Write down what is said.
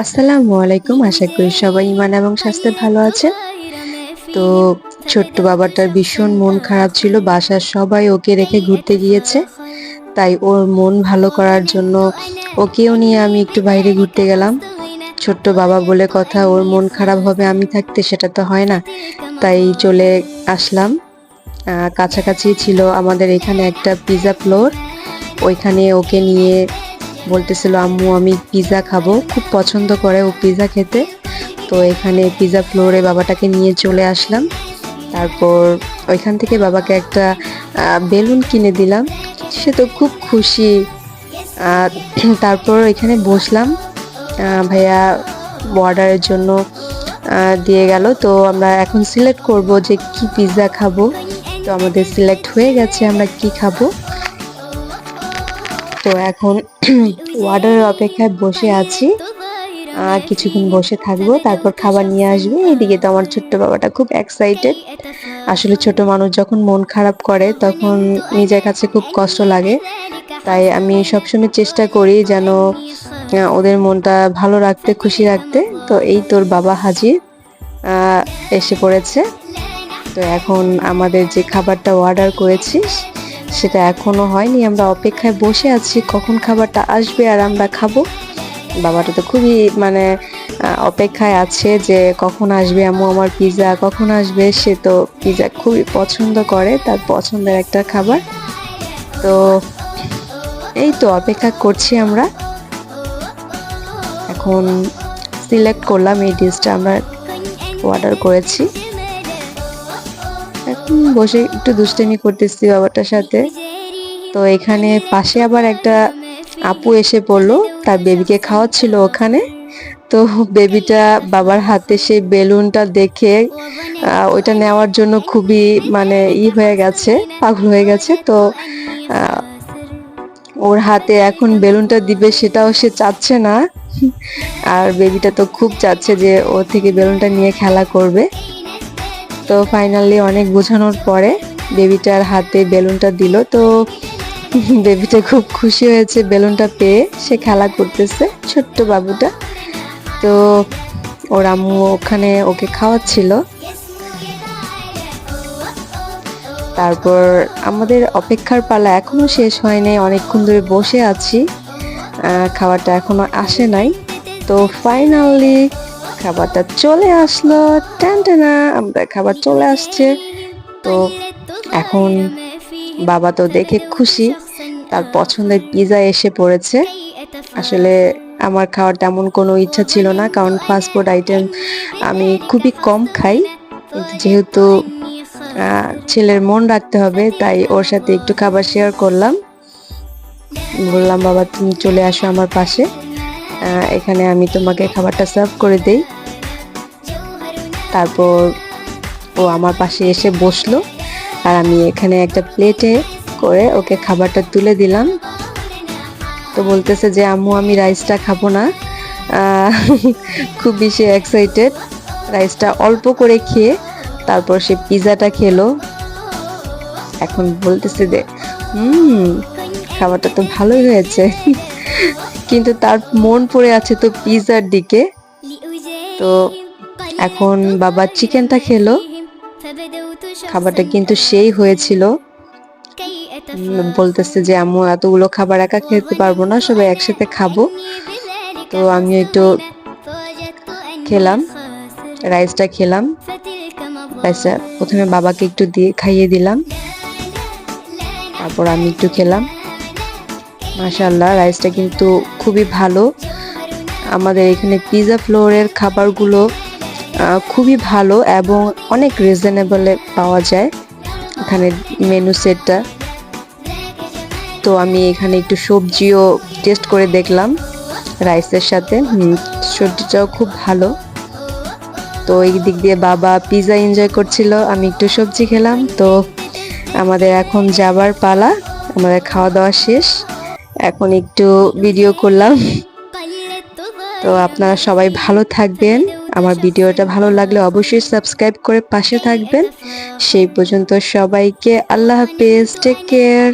আসসালামু আলাইকুম। আশা করি সবাই ইমান এবং স্বাস্থ্যে ভালো আছেন। তো ছোট্ট বাবাটার ভীষণ মন খারাপ ছিল। বাসার সবাই ওকে রেখে ঘুরতে গিয়েছে। তাই ওর মন ভালো করার জন্য ওকেও নিয়ে আমি একটু বাইরে ঘুরতে গেলাম। ছোট্ট বাবা বলে কথা, ওর মন খারাপ হবে আমি থাকতে, সেটা তো হয় না। তাই চলে আসলাম। কাছাকাছি ছিল আমাদের এখানে একটা পিজ্জা ফ্লোর। ওইখানে ওকে নিয়ে বলতেছিল, আম্মু আমি পিজ্জা খাবো। খুব পছন্দ করে ও পিজ্জা খেতে। তো এখানে পিজ্জা ফ্লোরে বাবাটাকে নিয়ে চলে আসলাম। তারপর ওইখান থেকে বাবাকে একটা বেলুন কিনে দিলাম। সে তো খুব খুশি। আর তারপর এখানে বসলাম। ভাইয়া অর্ডারের জন্য দিয়ে গেল। তো আমরা এখন সিলেক্ট করব যে কি পিজ্জা খাবো। তো আমাদের সিলেক্ট হয়ে গেছে আমরা কি খাবো। তো এখন অর্ডারের অপেক্ষায় বসে আছি। কিছুক্ষণ বসে থাকবো, তারপর খাবার নিয়ে আসবে। এইদিকে তো আমার ছোট্ট বাবাটা খুব এক্সাইটেড। আসলে ছোট মানুষ যখন মন খারাপ করে তখন নিজের কাছে খুব কষ্ট লাগে। তাই আমি সবসময় চেষ্টা করি যেন ওদের মনটা ভালো রাখতে, খুশি রাখতে। তো এই তোর বাবা হাজির এসে পড়েছে। তো এখন আমাদের যে খাবারটা অর্ডার করেছিস সেটা এখনো হয়নি। আমরা অপেক্ষায় বসে আছি কখন খাবারটা আসবে আর আমরা খাবো। বাবাটা তো খুবই অপেক্ষায় আছে যে কখন আসবে আম্মু আমার পিৎজা, কখন আসবে। সে তো পিৎজা খুবই পছন্দ করে, তার পছন্দের একটা খাবার। তো এই তো অপেক্ষা করছি আমরা। এখন সিলেক্ট করলাম এই ডিশটা আমরা অর্ডার করেছি। এখন বসে একটু দুষ্টামি করতেছি বাবাটার সাথে। তো এখানে পাশে আবার একটা আপু এসে পড়লো, তার বেবিকে খাওয়াচ্ছিল ওখানে। তো বেবিটা বাবার হাতে সেই বেলুনটা দেখে ওইটা নেওয়ার জন্য খুবই হয়ে গেছে, পাগল হয়ে গেছে। তো ওর হাতে এখন বেলুনটা দিবে সেটাও সে চাচ্ছে না। আর বেবিটা তো খুব চাচ্ছে যে ও থেকে বেলুনটা নিয়ে খেলা করবে। তো ফাইনালি অনেক বোঝানোর পরে বেবিটার হাতে বেলুনটা দিল। তো বেবিটা খুব খুশি হয়েছে বেলুনটা পেয়ে, সে খেলা করতেছে ছোট্ট বাবুটা। তো ওর আম্মু ওখানে ওকে খাওয়াচ্ছিল। তারপর আমাদের অপেক্ষার পালা এখনো শেষ হয়নি, অনেকক্ষণ ধরে বসে আছি। খাবারটা এখনো আসে নাই। তো ফাইনালি খাবারটা চলে আসলো। টানটানা, আমাদের খাবার চলে আসছে। তো এখন বাবা তো দেখে খুশি, তার পছন্দের পিৎজা এসে পড়েছে। আসলে আমার খাওয়ার তেমন কোনো ইচ্ছা ছিল না, কারণ ফাস্টফুড আইটেম আমি খুবই কম খাই। কিন্তু যেহেতু ছেলের মন রাখতে হবে, তাই ওর সাথে একটু খাবার শেয়ার করলাম। বললাম, বাবা তুমি চলে আসো আমার পাশে, এখানে আমি তোমাকে খাবারটা সার্ভ করে দেই। তারপর ও আমার পাশে এসে বসলো, আর আমি এখানে একটা প্লেটে করে ওকে খাবারটা তুলে দিলাম। তো বলতেছে যে আম্মু আমি রাইসটা খাবো না। খুব বেশি এক্সাইটেড। রাইসটা অল্প করে খেয়ে তারপর সে পিৎজাটা খেলো। এখন বলতেছে যে খাবারটা তো ভালোই হয়েছে। কিন্তু তার মন পড়ে আছে তো পিৎজার দিকে। তো এখন বাবা চিকেনটা খেলো। খাবারটা কিন্তু সেই হয়েছিল। বলতেছে যে আম্মু এতগুলো খাবার একা খেতে পারবো না, সবাই একসাথে খাবো। তো আমি একটু খেলাম, রাইসটা খেলাম। রাইসটা প্রথমে বাবাকে একটু দিয়ে খাইয়ে দিলাম, তারপর আমি একটু খেলাম। মাশাআল্লাহ, রাইসটা কিন্তু খুবই ভালো। আমাদের এখানে পিৎজা ফ্লোরের খাবারগুলো খুবই ভালো এবং অনেক রিজনেবলে পাওয়া যায় এখানে মেনু সেটটা। তো আমি এখানে একটু সবজিও টেস্ট করে দেখলাম রাইসের সাথে। সবজিটাও খুব ভালো। তো এই দিক দিয়ে বাবা পিৎজা এনজয় করছিল, আমি একটু সবজি খেলাম। তো আমাদের এখন যাবার পালা, আমাদের খাওয়া দাওয়া শেষ। এখন একটু ভিডিও করলাম। তো আপনারা সবাই ভালো থাকবেন। আমার ভিডিওটা ভালো লাগলে অবশ্যই সাবস্ক্রাইব করে পাশে থাকবেন। সেই পর্যন্ত সবাইকে আল্লাহ হাফেজ, টেক কেয়ার।